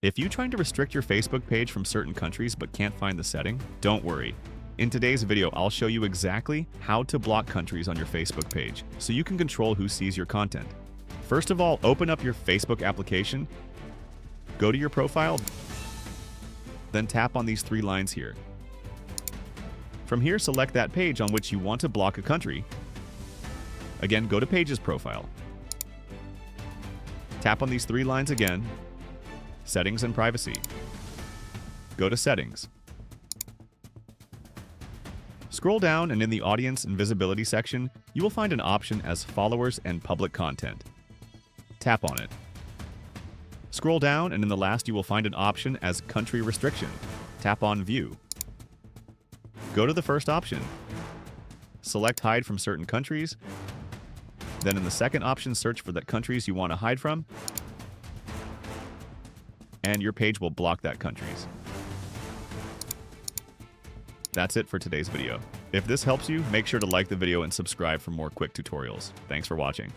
If you're trying to restrict your Facebook page from certain countries but can't find the setting, don't worry. In today's video, I'll show you exactly how to block countries on your Facebook page so you can control who sees your content. First of all, open up your Facebook application, go to your profile, then tap on these three lines here. From here, select that page on which you want to block a country. Again, go to Pages Profile. Tap on these three lines again. Settings and Privacy. Go to Settings. Scroll down and in the Audience and Visibility section, you will find an option as Followers and Public Content. Tap on it. Scroll down and in the last you will find an option as Country Restriction. Tap on View. Go to the first option. Select Hide from certain countries. Then in the second option, search for the countries you want to hide from, and your page will block that countries. That's it for today's video. If this helps you, make sure to like the video and subscribe for more quick tutorials. Thanks for watching.